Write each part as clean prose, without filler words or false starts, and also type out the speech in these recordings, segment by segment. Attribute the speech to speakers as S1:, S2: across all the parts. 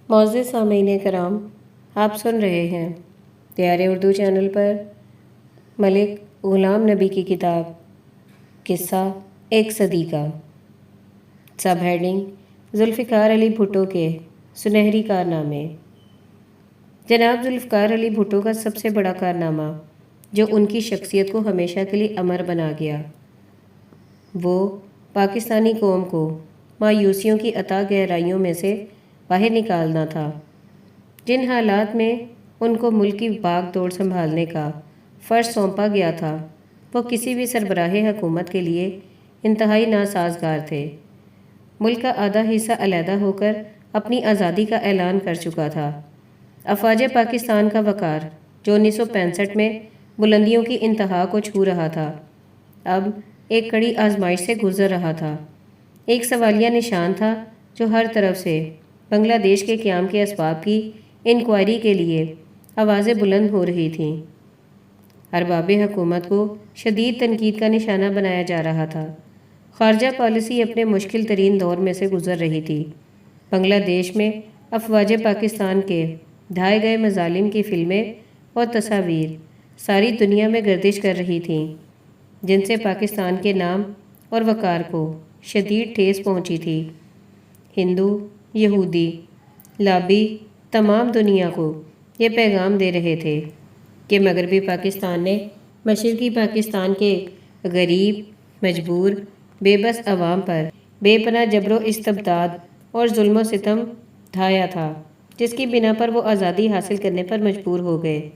S1: معزز سامعین کرام، آپ سن رہے ہیں پیارے اردو چینل پر ملک غلام نبی کی کتاب قصہ ایک صدی کا۔ سب ہیڈنگ ذوالفقار علی بھٹو کے سنہری کارنامے۔ جناب ذوالفقار علی بھٹو کا سب سے بڑا کارنامہ جو ان کی شخصیت کو ہمیشہ کے لیے امر بنا گیا، وہ پاکستانی قوم کو مایوسیوں کی عطا گہرائیوں میں سے باہر نکالنا تھا۔ جن حالات میں ان کو ملک کی بھاگ دوڑ سنبھالنے کا فرض سونپا گیا تھا، وہ کسی بھی سربراہ حکومت کے لیے انتہائی ناسازگار تھے۔ ملک کا آدھا حصہ علیحدہ ہو کر اپنی آزادی کا اعلان کر چکا تھا۔ افواج پاکستان کا وقار جو 1965 میں بلندیوں کی انتہا کو چھو رہا تھا، اب ایک کڑی آزمائش سے گزر رہا تھا۔ ایک سوالیہ نشان تھا جو ہر طرف سے بنگلہ دیش کے قیام کے اسباب کی انکوائری کے لیے آوازیں بلند ہو رہی تھیں۔ ارباب حکومت کو شدید تنقید کا نشانہ بنایا جا رہا تھا۔ خارجہ پالیسی اپنے مشکل ترین دور میں سے گزر رہی تھی۔ بنگلہ دیش میں افواج پاکستان کے ڈھائے گئے مظالم کی فلمیں اور تصاویر ساری دنیا میں گردش کر رہی تھیں، جن سے پاکستان کے نام اور وقار کو شدید ٹھیس پہنچی تھی۔ ہندو، یہودی، لابی تمام دنیا کو یہ پیغام دے رہے تھے کہ مغربی پاکستان نے مشرقی پاکستان کے غریب، مجبور، بے بس عوام پر بے پناہ جبر و استبداد اور ظلم و ستم ڈھایا تھا، جس کی بنا پر وہ آزادی حاصل کرنے پر مجبور ہو گئے۔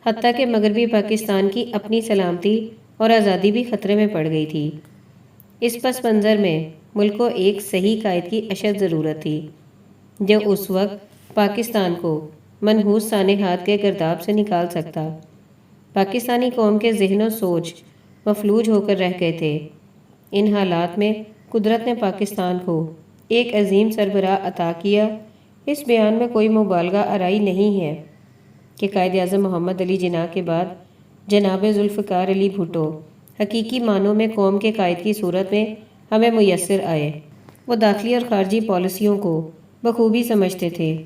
S1: حتیٰ کہ مغربی پاکستان کی اپنی سلامتی اور آزادی بھی خطرے میں پڑ گئی تھی۔ اس پس منظر میں ملک کو ایک صحیح قائد کی اشد ضرورت تھی، جو اس وقت پاکستان کو منحوس سانحات کے گرداب سے نکال سکتا۔ پاکستانی قوم کے ذہن و سوچ مفلوج ہو کر رہ گئے تھے۔ ان حالات میں قدرت نے پاکستان کو ایک عظیم سربراہ عطا کیا۔ اس بیان میں کوئی مبالغہ آرائی نہیں ہے کہ قائد اعظم محمد علی جناح کے بعد جناب ذوالفقار علی بھٹو حقیقی معنوں میں قوم کے قائد کی صورت میں ہمیں میسر آئے۔ وہ داخلی اور خارجی پالیسیوں کو بخوبی سمجھتے تھے۔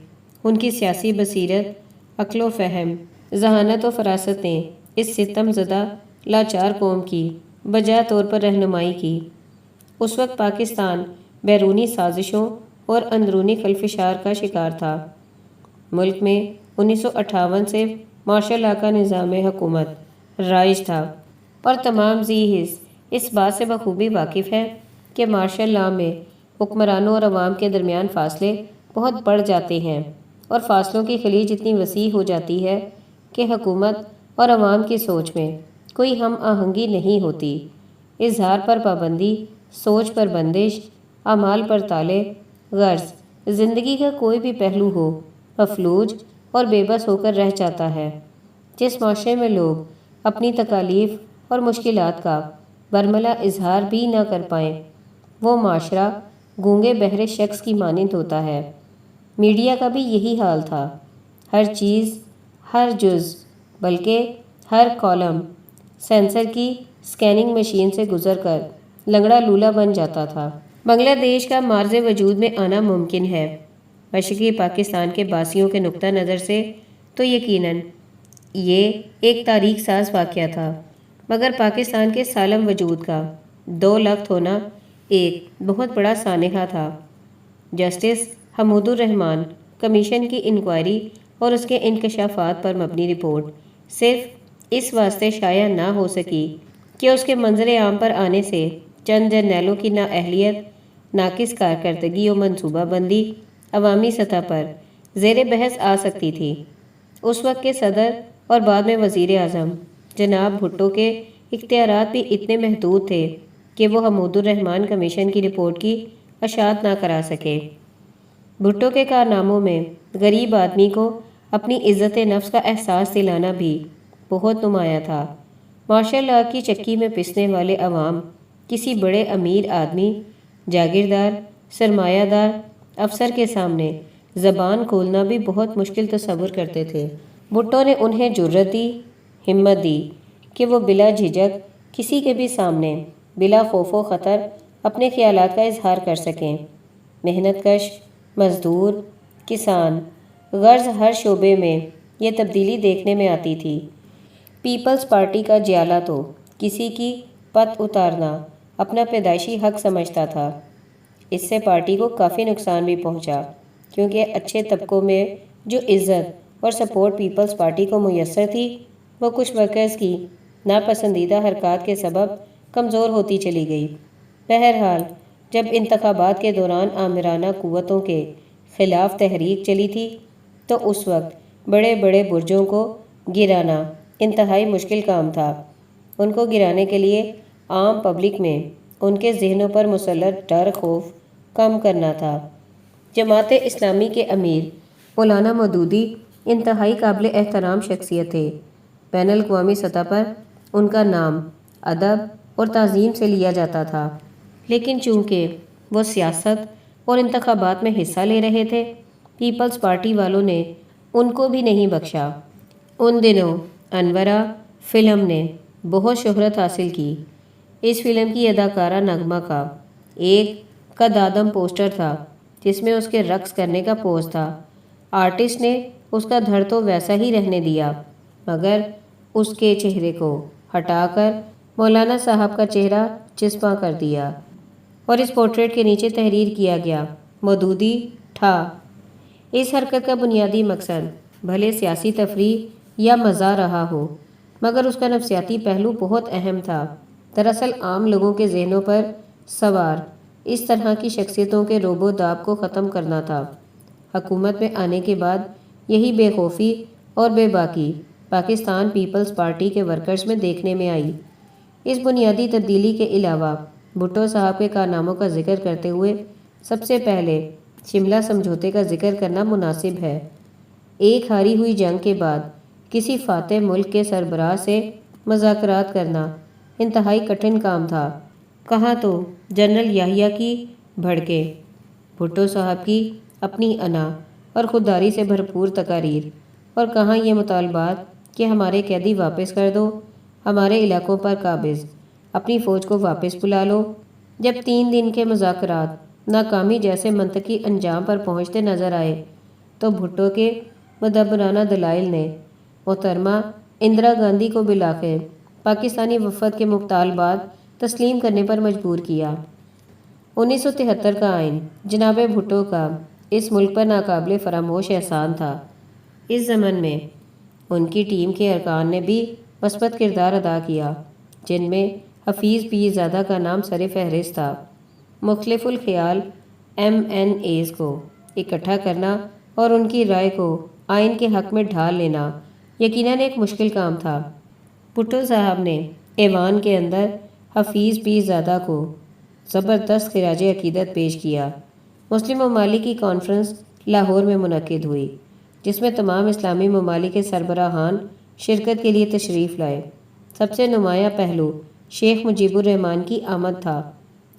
S1: ان کی سیاسی بصیرت، عقل و فہم، ذہانت و فراست نے اس ستم زدہ لاچار قوم کی بجا طور پر رہنمائی کی۔ اس وقت پاکستان بیرونی سازشوں اور اندرونی خلفشار کا شکار تھا۔ ملک میں 1958 سے مارشل لا کا نظام حکومت رائج تھا، اور تمام ذی حس اس بات سے بخوبی واقف ہے کہ مارشل لا میں حکمرانوں اور عوام کے درمیان فاصلے بہت بڑھ جاتے ہیں، اور فاصلوں کی خلیج اتنی وسیع ہو جاتی ہے کہ حکومت اور عوام کی سوچ میں کوئی ہم آہنگی نہیں ہوتی۔ اظہار پر پابندی، سوچ پر بندش، اعمال پر تالے، غرض زندگی کا کوئی بھی پہلو ہو مفلوج اور بے بس ہو کر رہ جاتا ہے۔ جس معاشرے میں لوگ اپنی تکالیف اور مشکلات کا برملا اظہار بھی نہ کر پائیں، وہ معاشرہ گونگے بہرے شخص کی مانند ہوتا ہے۔ میڈیا کا بھی یہی حال تھا۔ ہر چیز، ہر جز، بلکہ ہر کالم سینسر کی سکیننگ مشین سے گزر کر لنگڑا لولا بن جاتا تھا۔ بنگلہ دیش کا معرض وجود میں آنا ممکن ہے۔ مشرقی پاکستان کے باسیوں کے نقطہ نظر سے تو یقیناً یہ ایک تاریخ ساز واقعہ تھا، مگر پاکستان کے سالم وجود کا دو لخت ہونا ایک بہت بڑا سانحہ تھا۔ جسٹس حمود الرحمن کمیشن کی انکوائری اور اس کے انکشافات پر مبنی رپورٹ صرف اس واسطے شائع نہ ہو سکی کہ اس کے منظر عام پر آنے سے چند جرنیلوں کی نااہلیت، ناقص کارکردگی و منصوبہ بندی عوامی سطح پر زیر بحث آ سکتی تھی۔ اس وقت کے صدر اور بعد میں وزیر اعظم جناب بھٹو کے اختیارات بھی اتنے محدود تھے کہ وہ حمود الرحمن کمیشن کی رپورٹ کی اشاعت نہ کرا سکے۔ بھٹو کے کارناموں میں غریب آدمی کو اپنی عزت نفس کا احساس دلانا بھی بہت نمایاں تھا۔ مارشل لا کی چکی میں پسنے والے عوام کسی بڑے امیر آدمی، جاگیردار، سرمایہ دار افسر کے سامنے زبان کھولنا بھی بہت مشکل تصور کرتے تھے۔ بھٹو نے انہیں جرأت دی، ہمت دی کہ وہ بلا جھجک کسی کے بھی سامنے بلا خوف و خطر اپنے خیالات کا اظہار کر سکیں۔ محنت کش مزدور کسان، غرض ہر شعبے میں یہ تبدیلی دیکھنے میں آتی تھی۔ پیپلز پارٹی کا جیالہ تو کسی کی پت اتارنا اپنا پیدائشی حق سمجھتا تھا۔ اس سے پارٹی کو کافی نقصان بھی پہنچا، کیونکہ اچھے طبقوں میں جو عزت اور سپورٹ پیپلز پارٹی کو میسر تھی، وہ کچھ ورکرز کی ناپسندیدہ حرکات کے سبب کمزور ہوتی چلی گئی۔ بہرحال جب انتخابات کے دوران آمرانہ قوتوں کے خلاف تحریک چلی تھی تو اس وقت بڑے بڑے برجوں کو گرانا انتہائی مشکل کام تھا۔ ان کو گرانے کے لیے عام پبلک میں ان کے ذہنوں پر مسلط ڈر خوف کم کرنا تھا۔ جماعت اسلامی کے امیر مولانا مودودی انتہائی قابل احترام شخصیت تھے۔ بین الاقوامی سطح پر ان کا نام ادب اور تعظیم سے لیا جاتا تھا، لیکن چونکہ وہ سیاست اور انتخابات میں حصہ لے رہے تھے، پیپلز پارٹی والوں نے ان کو بھی نہیں بخشا۔ ان دنوں انورا فلم نے بہت شہرت حاصل کی۔ اس فلم کی اداکارہ نغمہ کا ایک قدادم پوسٹر تھا جس میں اس کے رقص کرنے کا پوز تھا۔ آرٹسٹ نے اس کا دھڑ تو ویسا ہی رہنے دیا، مگر اس کے چہرے کو ہٹا کر مولانا صاحب کا چہرہ چسپاں کر دیا اور اس پورٹریٹ کے نیچے تحریر کیا گیا، مودودی ٹھا۔ اس حرکت کا بنیادی مقصد بھلے سیاسی تفریح یا مزاح رہا ہو، مگر اس کا نفسیاتی پہلو بہت اہم تھا۔ دراصل عام لوگوں کے ذہنوں پر سوار اس طرح کی شخصیتوں کے رعب و داب کو ختم کرنا تھا۔ حکومت میں آنے کے بعد یہی بے خوفی اور بے باکی پاکستان پیپلز پارٹی کے ورکرز میں دیکھنے میں آئی۔ اس بنیادی تبدیلی کے علاوہ بھٹو صاحب کے کارناموں کا ذکر کرتے ہوئے سب سے پہلے شملہ سمجھوتے کا ذکر کرنا مناسب ہے۔ ایک ہاری ہوئی جنگ کے بعد کسی فاتح ملک کے سربراہ سے مذاکرات کرنا انتہائی کٹھن کام تھا۔ کہاں تو جنرل یحییٰ کی بھڑکیں، بھٹو صاحب کی اپنی انا اور خودداری سے بھرپور تقاریر، اور کہاں یہ مطالبات کہ ہمارے قیدی واپس کر دو، ہمارے علاقوں پر قابض اپنی فوج کو واپس بلا لو۔ جب 3 دن کے مذاکرات ناکامی جیسے منطقی انجام پر پہنچتے نظر آئے تو بھٹو کے مدبرانہ دلائل نے محترمہ اندرا گاندھی کو بالآخر پاکستانی وفد کے مطالبات تسلیم کرنے پر مجبور کیا۔ 1973 کا آئین جناب بھٹو کا اس ملک پر ناقابل فراموش احسان تھا۔ اس ضمن میں ان کی ٹیم کے ارکان نے بھی مثبت کردار ادا کیا، جن میں حفیظ پیر زادہ کا نام سر فہرست تھا۔ مختلف الخیال MNAs کو اکٹھا کرنا اور ان کی رائے کو آئین کے حق میں ڈھال لینا یقیناً ایک مشکل کام تھا۔ بھٹو صاحب نے ایوان کے اندر حفیظ پیر زادہ کو زبردست خراج عقیدت پیش کیا۔ مسلم ممالک کی کانفرنس لاہور میں منعقد ہوئی، جس میں تمام اسلامی ممالک کے سربراہان شرکت کے لیے تشریف لائے۔ سب سے نمایاں پہلو شیخ مجیب الرحمان کی آمد تھا۔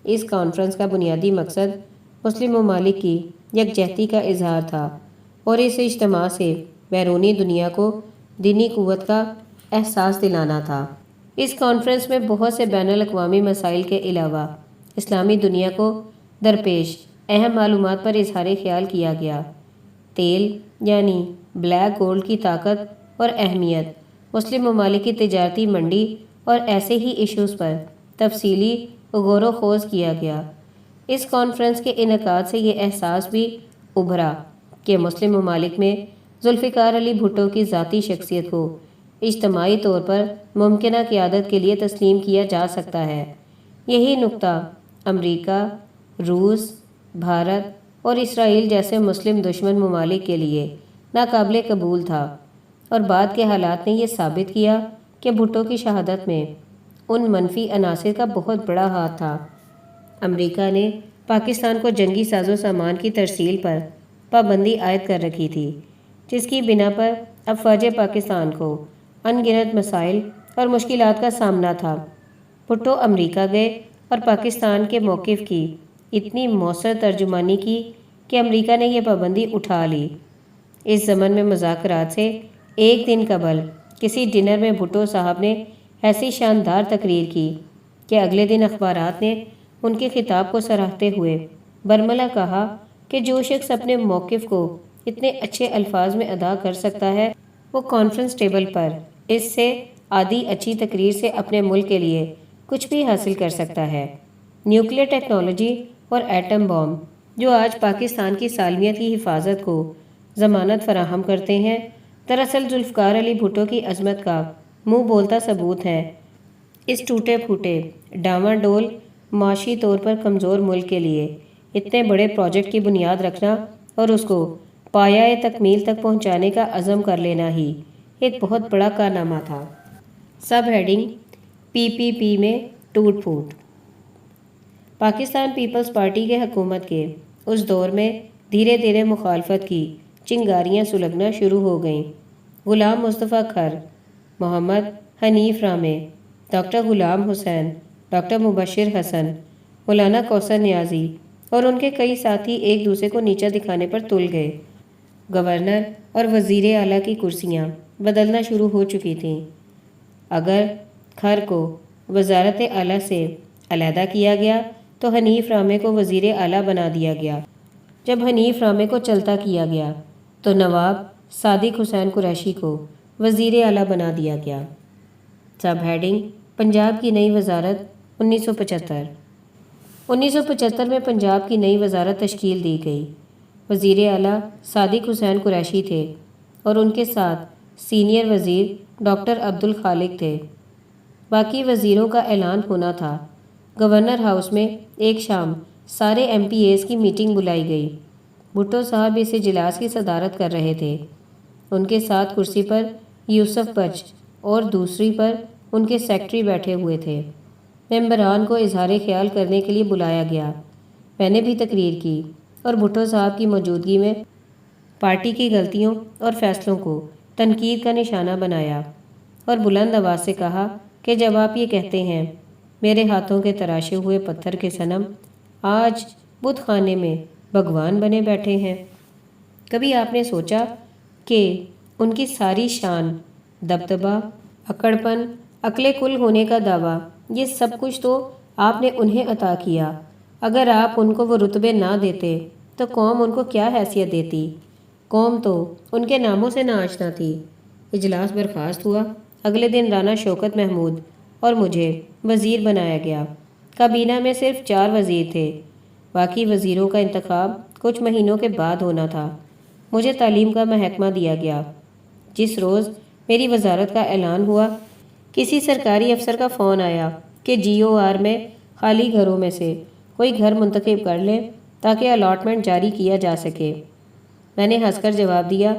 S1: اس کانفرنس کا بنیادی مقصد مسلم ممالک کی یکجہتی کا اظہار تھا اور اس اجتماع سے بیرونی دنیا کو دینی قوت کا احساس دلانا تھا۔ اس کانفرنس میں بہت سے بین الاقوامی مسائل کے علاوہ اسلامی دنیا کو درپیش اہم معلومات پر اظہار خیال کیا گیا۔ تیل یعنی بلیک گولڈ کی طاقت اور اہمیت، مسلم ممالک کی تجارتی منڈی اور ایسے ہی ایشوز پر تفصیلی غور و خوض کیا گیا۔ اس کانفرنس کے انعقاد سے یہ احساس بھی ابھرا کہ مسلم ممالک میں ذوالفقار علی بھٹو کی ذاتی شخصیت کو اجتماعی طور پر ممکنہ قیادت کے لیے تسلیم کیا جا سکتا ہے۔ یہی نقطہ امریکہ، روس، بھارت اور اسرائیل جیسے مسلم دشمن ممالک کے لیے ناقابل قبول تھا، اور بعد کے حالات نے یہ ثابت کیا کہ بھٹو کی شہادت میں ان منفی عناصر کا بہت بڑا ہاتھ تھا۔ امریکہ نے پاکستان کو جنگی ساز و سامان کی ترسیل پر پابندی عائد کر رکھی تھی، جس کی بنا پر افواج پاکستان کو ان گنت مسائل اور مشکلات کا سامنا تھا۔ بھٹو امریکہ گئے اور پاکستان کے موقف کی اتنی مؤثر ترجمانی کی کہ امریکہ نے یہ پابندی اٹھا لی۔ اس ضمن میں مذاکرات سے ایک دن قبل کسی ڈنر میں بھٹو صاحب نے ایسی شاندار تقریر کی کہ اگلے دن اخبارات نے ان کے خطاب کو سراہتے ہوئے برملا کہا کہ جو شخص اپنے موقف کو اتنے اچھے الفاظ میں ادا کر سکتا ہے، وہ کانفرنس ٹیبل پر اس سے آدھی اچھی تقریر سے اپنے ملک کے لیے کچھ بھی حاصل کر سکتا ہے۔ نیوکلیئر ٹیکنالوجی اور ایٹم بم جو آج پاکستان کی سالمیت کی حفاظت کو ضمانت فراہم کرتے ہیں، دراصل ذوالفقار علی بھٹو کی عظمت کا منہ بولتا ثبوت ہے۔ اس ٹوٹے پھوٹے ڈاواں ڈول معاشی طور پر کمزور ملک کے لیے اتنے بڑے پروجیکٹ کی بنیاد رکھنا اور اس کو پایۂ تکمیل تک پہنچانے کا عزم کر لینا ہی ایک بہت بڑا کارنامہ تھا۔ سب ہیڈنگ پی پی پی میں ٹوٹ پھوٹ۔ پاکستان پیپلز پارٹی کے حکومت کے اس دور میں دھیرے دھیرے مخالفت کی چنگاریاں سلگنا شروع ہو گئیں۔ غلام مصطفیٰ کھر، محمد حنیف رامے، ڈاکٹر غلام حسین، ڈاکٹر مبشر حسن، مولانا کوثر نیازی اور ان کے کئی ساتھی ایک دوسرے کو نیچا دکھانے پر تل گئے۔ گورنر اور وزیر اعلیٰ کی کرسیاں بدلنا شروع ہو چکی تھیں۔ اگر کھر کو وزارت اعلیٰ سے علیحدہ کیا گیا تو حنیف رامے کو وزیر اعلیٰ بنا دیا گیا۔ جب حنیف رامے کو چلتا کیا گیا تو نواب صادق حسین قریشی کو وزیر اعلیٰ بنا دیا گیا۔ سب ہیڈنگ پنجاب کی نئی وزارت 1975۔ 1975 میں پنجاب کی نئی وزارت تشکیل دی گئی۔ وزیر اعلیٰ صادق حسین قریشی تھے اور ان کے ساتھ سینئر وزیر ڈاکٹر عبدالخالق تھے۔ باقی وزیروں کا اعلان ہونا تھا۔ گورنر ہاؤس میں ایک شام سارے ایم پی ایز کی میٹنگ بلائی گئی۔ بھٹو صاحب اس اجلاس کی صدارت کر رہے تھے۔ ان کے ساتھ کرسی پر یوسف بچ اور دوسری پر ان کے سیکرٹری بیٹھے ہوئے تھے۔ ممبران کو اظہار خیال کرنے کے لیے بلایا گیا۔ میں نے بھی تقریر کی اور بھٹو صاحب کی موجودگی میں پارٹی کی غلطیوں اور فیصلوں کو تنقید کا نشانہ بنایا اور بلند آواز سے کہا کہ جب آپ یہ کہتے ہیں میرے ہاتھوں کے تراشے ہوئے پتھر کے صنم آج بت خانے میں بھگوان بنے بیٹھے ہیں، کبھی آپ نے سوچا کہ ان کی ساری شان، دبدبہ، اکڑپن، عقل کل ہونے کا دعویٰ، یہ سب کچھ تو آپ نے انہیں عطا کیا۔ اگر آپ ان کو وہ رتبے نہ دیتے تو قوم ان کو کیا حیثیت دیتی؟ قوم تو ان کے ناموں سے نہ آشنا تھی۔ اجلاس برخاست ہوا۔ اگلے دن رانا شوکت محمود اور مجھے وزیر بنایا گیا۔ کابینہ میں صرف 4 وزیر تھے۔ باقی وزیروں کا انتخاب کچھ مہینوں کے بعد ہونا تھا۔ مجھے تعلیم کا محکمہ دیا گیا۔ جس روز میری وزارت کا اعلان ہوا، کسی سرکاری افسر کا فون آیا کہ جی او آر میں خالی گھروں میں سے کوئی گھر منتخب کر لیں تاکہ الاٹمنٹ جاری کیا جا سکے۔ میں نے ہنس کر جواب دیا،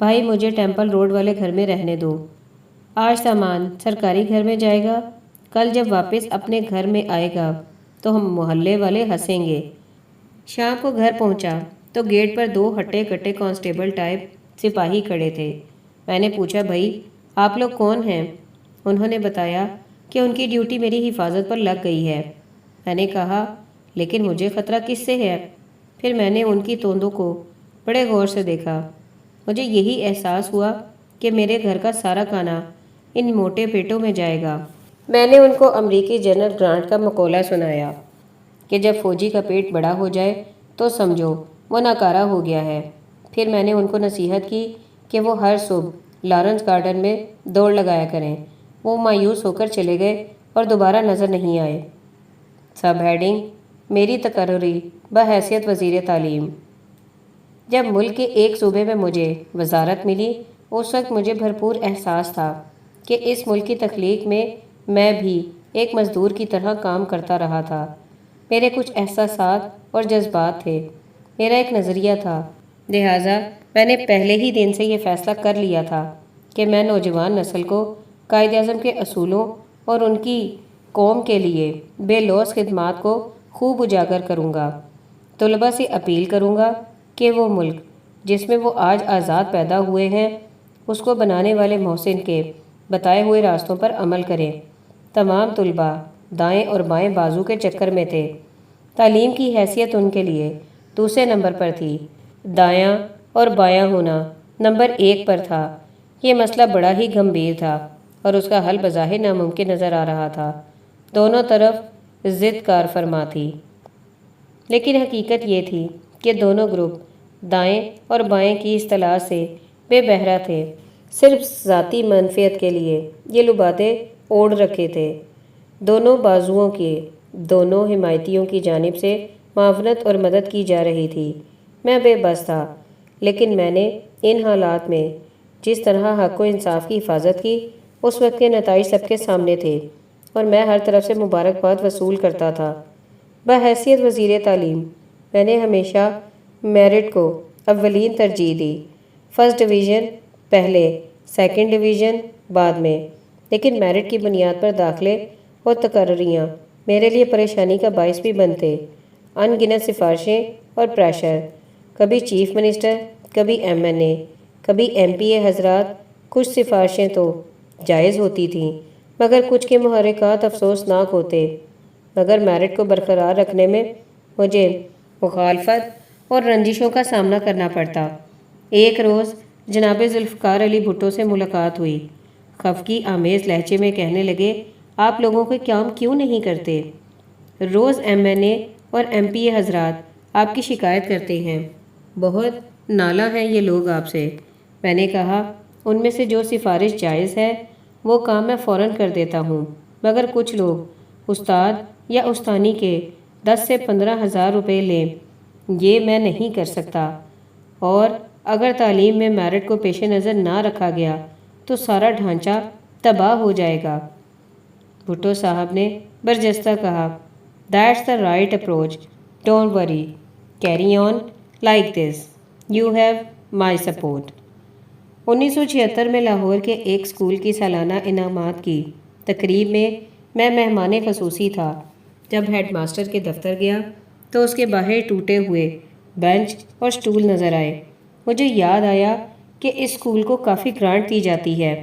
S1: بھائی مجھے ٹیمپل روڈ والے گھر میں رہنے دو۔ آج سامان سرکاری گھر میں جائے گا، کل جب واپس اپنے گھر میں آئے گا تو ہم محلے والے ہنسیں گے۔ شام کو گھر پہنچا تو گیٹ پر 2 ہٹے کٹے کانسٹیبل ٹائپ سپاہی کھڑے تھے۔ میں نے پوچھا، بھائی آپ لوگ کون ہیں؟ انہوں نے بتایا کہ ان کی ڈیوٹی میری حفاظت پر لگ گئی ہے۔ میں نے کہا، لیکن مجھے خطرہ کس سے ہے؟ پھر میں نے ان کی توندوں کو بڑے غور سے دیکھا۔ مجھے یہی احساس ہوا کہ میرے گھر کا سارا کھانا ان موٹے پیٹوں میں جائے گا۔ میں نے ان کو امریکی جنرل گرانٹ کا مقولہ سنایا کہ جب فوجی کا پیٹ بڑا ہو جائے تو سمجھو وہ ناکارہ ہو گیا ہے۔ پھر میں نے ان کو نصیحت کی کہ وہ ہر صبح لارنس گارڈن میں دوڑ لگایا کریں۔ وہ مایوس ہو کر چلے گئے اور دوبارہ نظر نہیں آئے۔ سب ہیڈنگ میری تقرری بحیثیت وزیر تعلیم۔ جب ملک کے ایک صوبے میں مجھے وزارت ملی، اس وقت مجھے بھرپور احساس تھا کہ اس ملک کی تخلیق میں بھی ایک مزدور کی طرح کام کرتا رہا تھا۔ میرے کچھ احساسات اور جذبات تھے، میرا ایک نظریہ تھا، لہٰذا میں نے پہلے ہی دن سے یہ فیصلہ کر لیا تھا کہ میں نوجوان نسل کو قائد اعظم کے اصولوں اور ان کی قوم کے لیے بے لوث خدمات کو خوب اجاگر کروں گا۔ طلباء سے اپیل کروں گا کہ وہ ملک جس میں وہ آج آزاد پیدا ہوئے ہیں، اس کو بنانے والے محسن کے بتائے ہوئے راستوں پر عمل کریں۔ تمام طلباء دائیں اور بائیں بازو کے چکر میں تھے۔ تعلیم کی حیثیت ان کے لیے دوسرے نمبر پر تھی، دایاں اور بایاں ہونا نمبر 1 پر تھا۔ یہ مسئلہ بڑا ہی گمبھیر تھا اور اس کا حل بظاہر ناممکن نظر آ رہا تھا۔ دونوں طرف ضد کار فرما تھی، لیکن حقیقت یہ تھی کہ دونوں گروپ دائیں اور بائیں کی اصطلاح سے بے بہرا تھے، صرف ذاتی منفعت کے لیے یہ لبادے اوڑھ رکھے تھے۔ دونوں بازوؤں کے دونوں حمایتیوں کی جانب سے معاونت اور مدد کی جا رہی تھی۔ میں بے بس تھا، لیکن میں نے ان حالات میں جس طرح حق و انصاف کی حفاظت کی، اس وقت کے نتائج سب کے سامنے تھے اور میں ہر طرف سے مبارکباد وصول کرتا تھا۔ بحیثیت وزیر تعلیم میں نے ہمیشہ میرٹ کو اولین ترجیح دی، فرسٹ ڈویژن پہلے، سیکنڈ ڈویژن بعد میں، لیکن میرٹ کی بنیاد پر داخلے اور تقرریاں میرے لیے پریشانی کا باعث بھی بنتے۔ ان گنت سفارشیں اور پریشر، کبھی چیف منسٹر، کبھی MNA، کبھی MPA حضرات۔ کچھ سفارشیں تو جائز ہوتی تھیں، مگر کچھ کے محرکات افسوسناک ہوتے، مگر میرٹ کو برقرار رکھنے میں مجھے مخالفت اور رنجشوں کا سامنا کرنا پڑتا۔ ایک روز جناب ذوالفقار علی بھٹو سے ملاقات ہوئی۔ خفگی آمیز لہجے میں کہنے لگے، آپ لوگوں کے کام کیوں نہیں کرتے؟ روز MNA اور MPA حضرات آپ کی شکایت کرتے ہیں، بہت نالاں ہیں یہ لوگ آپ سے۔ میں نے کہا، ان میں سے جو سفارش جائز ہے وہ کام میں فوراً کر دیتا ہوں، مگر کچھ لوگ استاد یا استانی کے 10 سے 15,000 روپے لیں، یہ میں نہیں کر سکتا، اور اگر تعلیم میں میرٹ کو پیش نظر نہ رکھا گیا تو سارا ڈھانچہ تباہ ہو جائے گا۔ بھٹو صاحب نے برجستہ کہا، that's the right approach, don't worry, carry on like this, you have my support. 1976 میں لاہور کے ایک اسکول کی سالانہ انعامات کی تقریب میں میں مہمان خصوصی تھا۔ جب ہیڈ ماسٹر کے دفتر گیا تو اس کے باہر ٹوٹے ہوئے بینچ اور سٹول نظر آئے۔ مجھے یاد آیا کہ اس اسکول کو کافی گرانٹ دی جاتی ہے،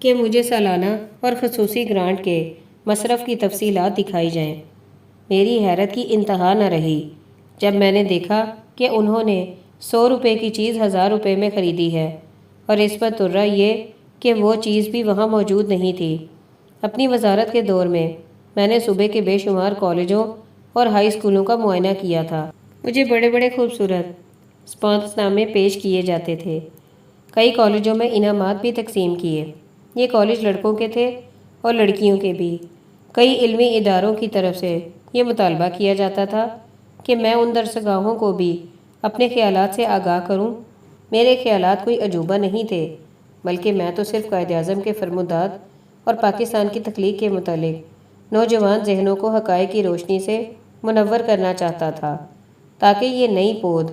S1: کہ مجھے سالانہ اور خصوصی گرانٹ کے مصرف کی تفصیلات دکھائی جائیں۔ میری حیرت کی انتہا نہ رہی جب میں نے دیکھا کہ انہوں نے 100 روپے کی چیز 1000 روپے میں خریدی ہے، اور اس پر ترا یہ کہ وہ چیز بھی وہاں موجود نہیں تھی۔ اپنی وزارت کے دور میں نے صوبے کے بے شمار کالجوں اور ہائی اسکولوں کا معائنہ کیا تھا۔ مجھے بڑے بڑے خوبصورت اسپانسر نامے پیش کیے جاتے تھے۔ کئی کالجوں میں انعامات بھی تقسیم کیے۔ یہ کالج لڑکوں کے تھے اور لڑکیوں کے بھی۔ کئی علمی اداروں کی طرف سے یہ مطالبہ کیا جاتا تھا کہ میں ان درسگاہوں کو بھی اپنے خیالات سے آگاہ کروں۔ میرے خیالات کوئی عجوبہ نہیں تھے، بلکہ میں تو صرف قائد اعظم کے فرمودات اور پاکستان کی تخلیق کے متعلق نوجوان ذہنوں کو حقائق کی روشنی سے منور کرنا چاہتا تھا، تاکہ یہ نئی پود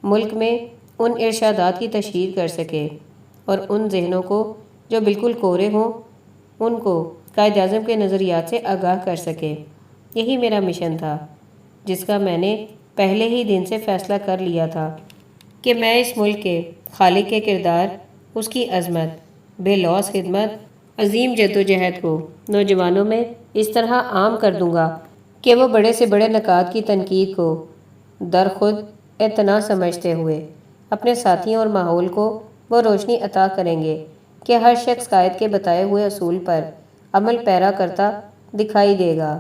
S1: ملک میں ان ارشادات کی تشہیر کر سکے اور ان ذہنوں کو جو بالکل کورے ہوں ان کو قائد اعظم کے نظریات سے آگاہ کر سکے۔ یہی میرا مشن تھا، جس کا میں نے پہلے ہی دن سے فیصلہ کر لیا تھا کہ میں اس ملک کے خالق کے کردار، اس کی عظمت، بے لوث خدمت، عظیم جدوجہد کو نوجوانوں میں اس طرح عام کر دوں گا کہ وہ بڑے سے بڑے نکات کی تنقید کو درخود اعتنا سمجھتے ہوئے اپنے ساتھیوں اور ماحول کو وہ روشنی عطا کریں گے کہ ہر شخص قائد کے بتائے ہوئے اصول پر عمل پیرا کرتا دکھائی دے گا۔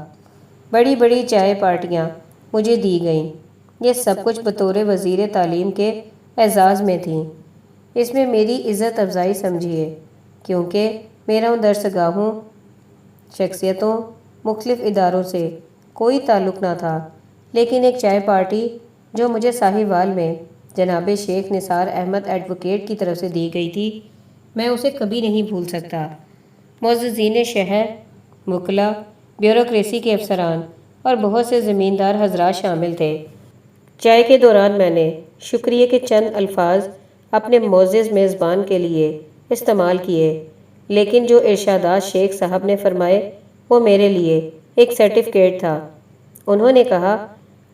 S1: بڑی بڑی چائے پارٹیاں مجھے دی گئیں، یہ سب کچھ بطور وزیر تعلیم کے اعزاز میں تھیں۔ اس میں میری عزت افزائی سمجھیے، کیونکہ میرا ان درسگاہوں، شخصیتوں، مختلف اداروں سے کوئی تعلق نہ تھا، لیکن ایک چائے پارٹی جو مجھے ساہیوال میں جناب شیخ نثار احمد ایڈوکیٹ کی طرف سے دی گئی تھی، میں اسے کبھی نہیں بھول سکتا۔ معززین شہر، وکلاء، بیوروکریسی کے افسران اور بہت سے زمیندار حضرات شامل تھے۔ چائے کے دوران میں نے شکریہ کے چند الفاظ اپنے معزز میزبان کے لیے استعمال کیے، لیکن جو ارشادات شیخ صاحب نے فرمائے وہ میرے لیے ایک سرٹیفکیٹ تھا۔ انہوں نے کہا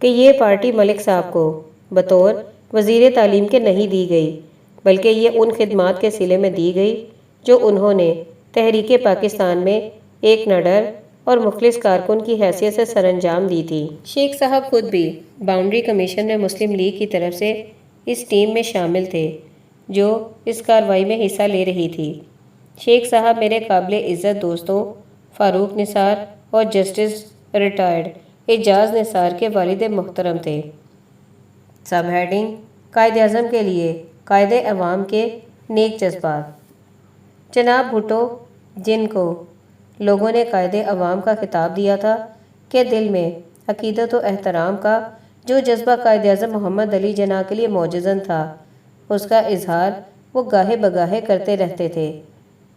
S1: کہ یہ پارٹی ملک صاحب کو بطور وزیر تعلیم کے نہیں دی گئی، بلکہ یہ ان خدمات کے صلے میں دی گئی جو انہوں نے تحریک پاکستان میں ایک نڈر اور مخلص کارکن کی حیثیت سے سر انجام دی تھی۔ شیخ صاحب خود بھی باؤنڈری کمیشن میں مسلم لیگ کی طرف سے اس ٹیم میں شامل تھے جو اس کارروائی میں حصہ لے رہی تھی۔ شیخ صاحب میرے قابل عزت دوستوں فاروق نثار اور جسٹس ریٹائرڈ اعجاز نثار کے والد محترم تھے۔ سب ہیڈنگ قائد اعظم کے لیے قائد عوام کے نیک جذبات۔ جناب بھٹو، جن کو لوگوں نے قائد عوام کا خطاب دیا تھا، کہ دل میں عقیدت و احترام کا جو جذبہ قائد اعظم محمد علی جناح کے لیے معجزن تھا، اس کا اظہار وہ گاہے بگاہے کرتے رہتے تھے۔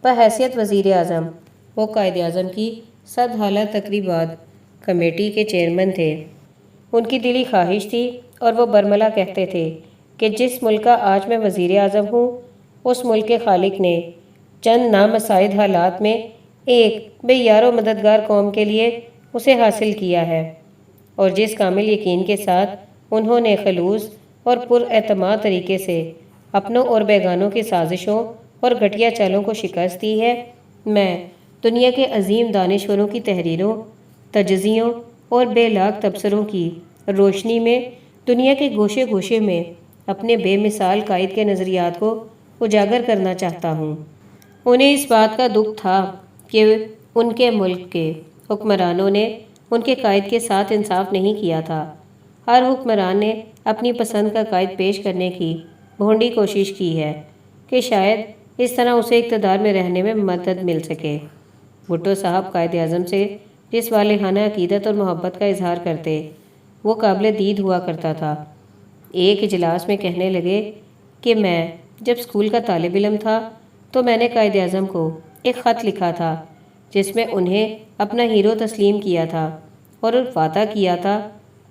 S1: بحیثیت وزیر اعظم وہ قائد اعظم کی سدحالہ تقریبات کمیٹی کے چیئرمین تھے۔ ان کی دلی خواہش تھی اور وہ برملا کہتے تھے کہ جس ملک کا آج میں وزیر اعظم ہوں، اس ملک کے خالق نے چند نامساعد حالات میں ایک بے یار و مددگار قوم کے لیے اسے حاصل کیا ہے، اور جس کامل یقین کے ساتھ انہوں نے خلوص اور پر اعتماد طریقے سے اپنوں اور بیگانوں کی سازشوں اور گھٹیا چالوں کو شکست دی ہے، میں دنیا کے عظیم دانشوروں کی تحریروں، تجزیوں اور بے لاگ تبصروں کی روشنی میں دنیا کے گوشے گوشے میں اپنے بے مثال قائد کے نظریات کو اجاگر کرنا چاہتا ہوں۔ انہیں اس بات کا دکھ تھا کہ ان کے ملک کے حکمرانوں نے ان کے قائد کے ساتھ انصاف نہیں کیا تھا۔ ہر حکمران نے اپنی پسند کا قائد پیش کرنے کی بھونڈی کوشش کی ہے کہ شاید اس طرح اسے اقتدار میں رہنے میں مدد مل سکے۔ بھٹو صاحب قائد اعظم سے جس والہانہ عقیدت اور محبت کا اظہار کرتے، وہ قابل دید ہوا کرتا تھا۔ ایک اجلاس میں کہنے لگے کہ میں جب اسکول کا طالب علم تھا تو میں نے قائد اعظم کو ایک خط لکھا تھا جس میں انہیں اپنا ہیرو تسلیم کیا تھا اور وعدہ کیا تھا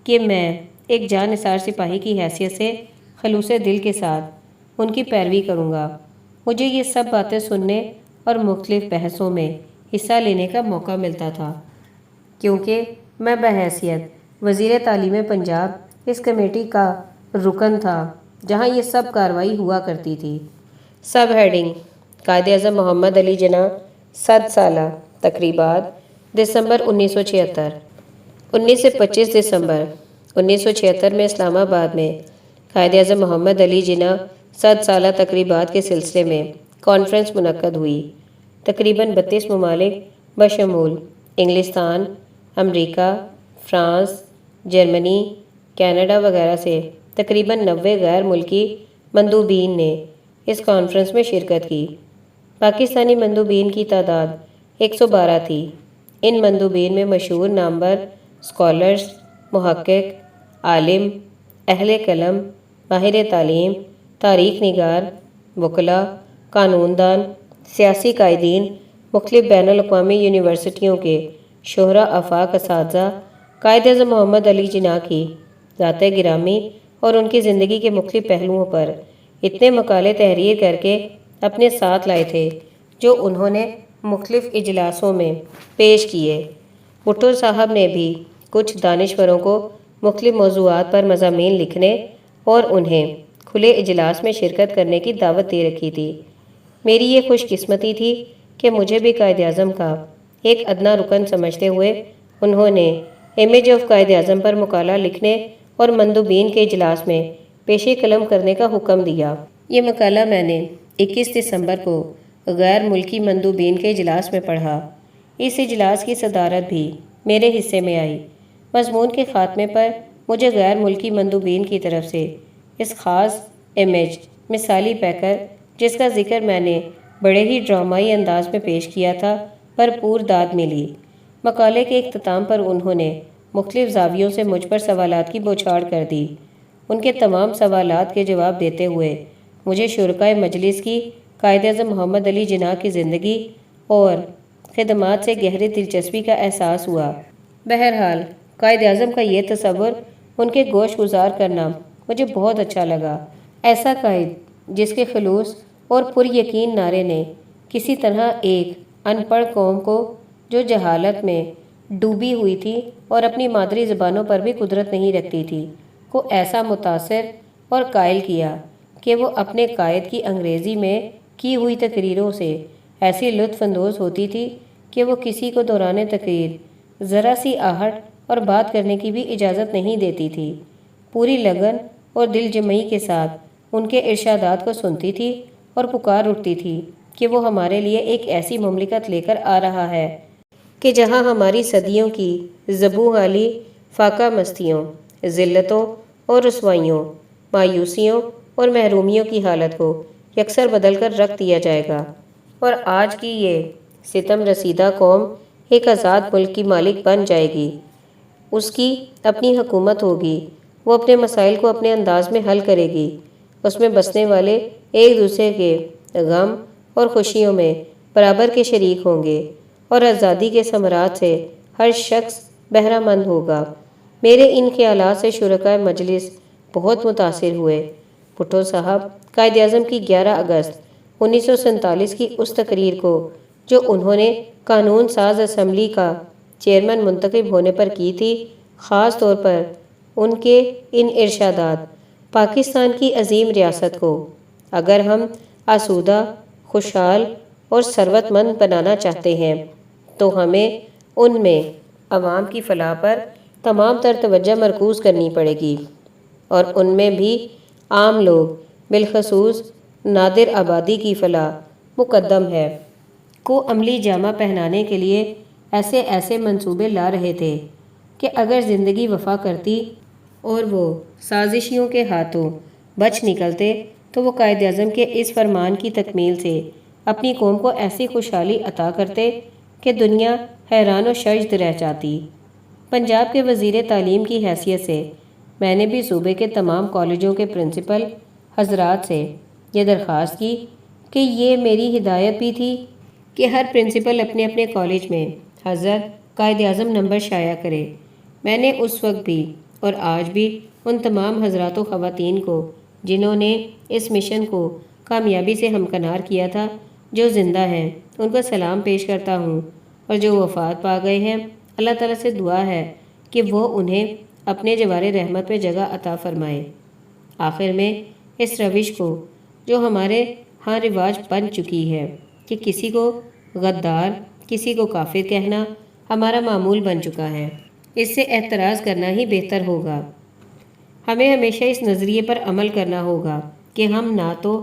S1: کہ میں ایک جاں نثار سپاہی کی حیثیت سے خلوص دل کے ساتھ ان کی پیروی کروں گا۔ مجھے یہ سب باتیں سننے اور مختلف بحثوں میں حصہ لینے کا موقع ملتا تھا، کیونکہ میں بحیثیت وزیر تعلیم پنجاب اس کمیٹی کا رکن تھا جہاں یہ سب کارروائی ہوا کرتی تھی۔ سب ہیڈنگ: قائد اعظم محمد علی جناح 100 سالہ تقریبات، دسمبر 1976۔ 19 سے 25 دسمبر 1976 میں اسلام آباد میں قائد اعظم محمد علی جناح 100 سالہ تقریبات کے سلسلے میں کانفرنس منعقد ہوئی۔ تقریباً 32 ممالک بشمول انگلستان، امریکہ، فرانس، جرمنی، کینیڈا وغیرہ سے تقریباً 90 غیر ملکی مندوبین نے اس کانفرنس میں شرکت کی۔ پاکستانی مندوبین کی تعداد 112 تھی۔ ان مندوبین میں مشہور نامور اسکالرز، محقق، عالم، اہل قلم، ماہر تعلیم، تاریخ نگار، وکلاء، قانون دان، سیاسی قائدین، مختلف بین الاقوامی یونیورسٹیوں کے شہراء آفاق اساتذہ قائد اعظم محمد علی جناح کی ذات گرامی اور ان کی زندگی کے مختلف پہلوؤں پر اتنے مقالے تحریر کر کے اپنے ساتھ لائے تھے جو انہوں نے مختلف اجلاسوں میں پیش کیے۔ بھٹو صاحب نے بھی کچھ دانشوروں کو مختلف موضوعات پر مضامین لکھنے اور انہیں کھلے اجلاس میں شرکت کرنے کی دعوت دے رکھی تھی۔ میری یہ خوش قسمتی تھی کہ مجھے بھی قائد اعظم کا ایک ادنیٰ رکن سمجھتے ہوئے انہوں نے امیج آف قائد اعظم پر مقالہ لکھنے اور مندوبین کے اجلاس میں پیش قلم کرنے کا حکم دیا۔ یہ مقالہ میں نے 21 دسمبر کو غیر ملکی مندوبین کے اجلاس میں پڑھا۔ اس اجلاس کی صدارت بھی میرے حصے میں آئی۔ مضمون کے خاتمے پر مجھے غیر ملکی مندوبین کی طرف سے اس خاص امیج مثالی پیکر، جس کا ذکر میں نے بڑے ہی ڈرامائی انداز میں پیش کیا تھا، بھرپور داد ملی۔ مقالے کے اختتام پر انہوں نے مختلف زاویوں سے مجھ پر سوالات کی بوچھاڑ کر دی۔ ان کے تمام سوالات کے جواب دیتے ہوئے مجھے شرکائے مجلس کی قائد اعظم محمد علی جناح کی زندگی اور خدمات سے گہری دلچسپی کا احساس ہوا۔ بہرحال قائد اعظم کا یہ تصور ان کے گوش گزار کرنا مجھے بہت اچھا لگا۔ ایسا قائد جس کے خلوص اور پر یقین نعرے نے کسی طرح ایک ان پڑھ قوم کو جو جہالت میں ڈوبی ہوئی تھی اور اپنی مادری زبانوں پر بھی قدرت نہیں رکھتی تھی، کو ایسا متاثر اور قائل کیا کہ وہ اپنے قائد کی انگریزی میں کی ہوئی تقریروں سے ایسی لطف اندوز ہوتی تھی کہ وہ کسی کو دوران تقریر ذرا سی آہٹ اور بات کرنے کی بھی اجازت نہیں دیتی تھی۔ پوری لگن اور دل جمعی کے ساتھ ان کے ارشادات کو سنتی تھی اور پکار اٹھتی تھی کہ وہ ہمارے لیے ایک ایسی مملکت لے کر آ رہا ہے کہ جہاں ہماری صدیوں کی زبوں حالی فاقہ مستیوں، ذلتوں اور رسوائیوں مایوسیوں اور محرومیوں کی حالت کو یکسر بدل کر رکھ دیا جائے گا، اور آج کی یہ ستم رسیدہ قوم ایک آزاد ملک کی مالک بن جائے گی۔ اس کی اپنی حکومت ہوگی، وہ اپنے مسائل کو اپنے انداز میں حل کرے گی، اس میں بسنے والے ایک دوسرے کے غم اور خوشیوں میں برابر کے شریک ہوں گے، اور آزادی کے ثمرات سے ہر شخص بہرہ مند ہوگا۔ میرے ان خیالات سے شرکائے مجلس بہت متاثر ہوئے۔ بھٹو صاحب قائد اعظم کی 11 اگست 1947 کی اس تقریر کو جو انہوں نے قانون ساز اسمبلی کا چیئرمین منتخب ہونے پر کی تھی، خاص طور پر ان کے ان ارشادات پاکستان کی عظیم ریاست کو اگر ہم آسودہ، خوشحال اور ثروت مند بنانا چاہتے ہیں تو ہمیں ان میں عوام کی فلاح پر تمام تر توجہ مرکوز کرنی پڑے گی، اور ان میں بھی عام لوگ بالخصوص نادر آبادی کی فلاح مقدم ہے، کو عملی جامہ پہنانے کے لیے ایسے ایسے منصوبے لا رہے تھے کہ اگر زندگی وفا کرتی اور وہ سازشیوں کے ہاتھوں بچ نکلتے تو وہ قائد اعظم کے اس فرمان کی تکمیل سے اپنی قوم کو ایسی خوشحالی عطا کرتے کہ دنیا حیران و شجد رہ جاتی۔ پنجاب کے وزیر تعلیم کی حیثیت سے میں نے بھی صوبے کے تمام کالجوں کے پرنسپل حضرات سے یہ درخواست کی کہ یہ میری ہدایت بھی تھی کہ ہر پرنسپل اپنے اپنے کالج میں حضرت قائد اعظم نمبر شائع کرے۔ میں نے اس وقت بھی اور آج بھی ان تمام حضرات و خواتین کو جنہوں نے اس مشن کو کامیابی سے ہمکنار کیا تھا، جو زندہ ہیں ان کو سلام پیش کرتا ہوں، اور جو وفات پا گئے ہیں اللہ تعالیٰ سے دعا ہے کہ وہ انہیں اپنے جوار رحمت میں جگہ عطا فرمائے۔ آخر میں اس روش کو جو ہمارے ہاں رواج بن چکی ہے کہ کسی کو غدار کسی کو کافر کہنا ہمارا معمول بن چکا ہے، اس سے احتراز کرنا ہی بہتر ہوگا۔ ہمیں ہمیشہ اس نظریے پر عمل کرنا ہوگا کہ ہم نہ تو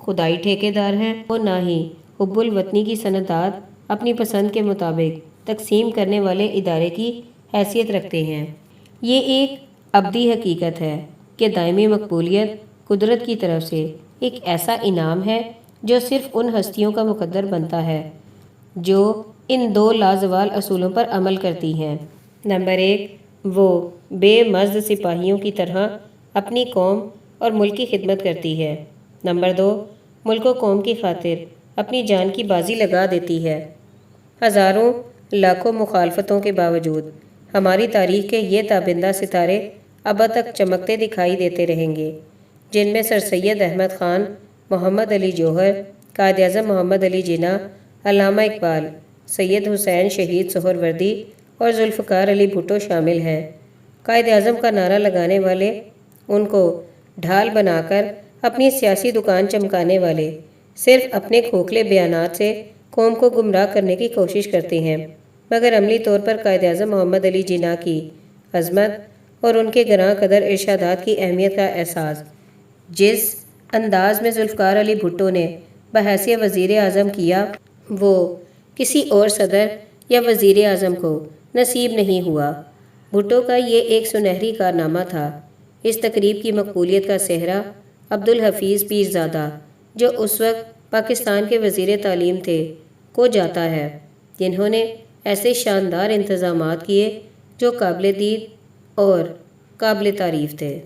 S1: خدائی ٹھیکیدار ہیں اور نہ ہی حب الوطنی کی سندات اپنی پسند کے مطابق تقسیم کرنے والے ادارے کی حیثیت رکھتے ہیں۔ یہ ایک ابدی حقیقت ہے کہ دائمی مقبولیت قدرت کی طرف سے ایک ایسا انعام ہے جو صرف ان ہستیوں کا مقدر بنتا ہے جو ان دو لازوال اصولوں پر عمل کرتی ہیں۔ نمبر 1، وہ بے مزد سپاہیوں کی طرح اپنی قوم اور ملک کی خدمت کرتی ہے۔ نمبر 2، ملک و قوم کی خاطر اپنی جان کی بازی لگا دیتی ہے۔ ہزاروں لاکھوں مخالفتوں کے باوجود ہماری تاریخ کے یہ تابندہ ستارے اب تک چمکتے دکھائی دیتے رہیں گے، جن میں سر سید احمد خان، محمد علی جوہر، قائد اعظم محمد علی جناح، علامہ اقبال، سید حسین شہید سہروردی اور ذوالفقار علی بھٹو شامل ہیں۔ قائد اعظم کا نعرہ لگانے والے، ان کو ڈھال بنا کر اپنی سیاسی دکان چمکانے والے صرف اپنے کھوکھلے بیانات سے قوم کو گمراہ کرنے کی کوشش کرتے ہیں، مگر عملی طور پر قائد اعظم محمد علی جناح کی عظمت اور ان کے گراں قدر ارشادات کی اہمیت کا احساس جس انداز میں ذوالفقار علی بھٹو نے بحیثیت وزیر اعظم کیا، وہ کسی اور صدر یا وزیر اعظم کو نصیب نہیں ہوا۔ بھٹو کا یہ ایک سنہری کارنامہ تھا۔ اس تقریب کی مقبولیت کا سہرا عبدالحفیظ پیرزادہ، جو اس وقت پاکستان کے وزیر تعلیم تھے، کو جاتا ہے، جنہوں نے ایسے شاندار انتظامات کیے جو قابل دید اور قابل تعریف تھے۔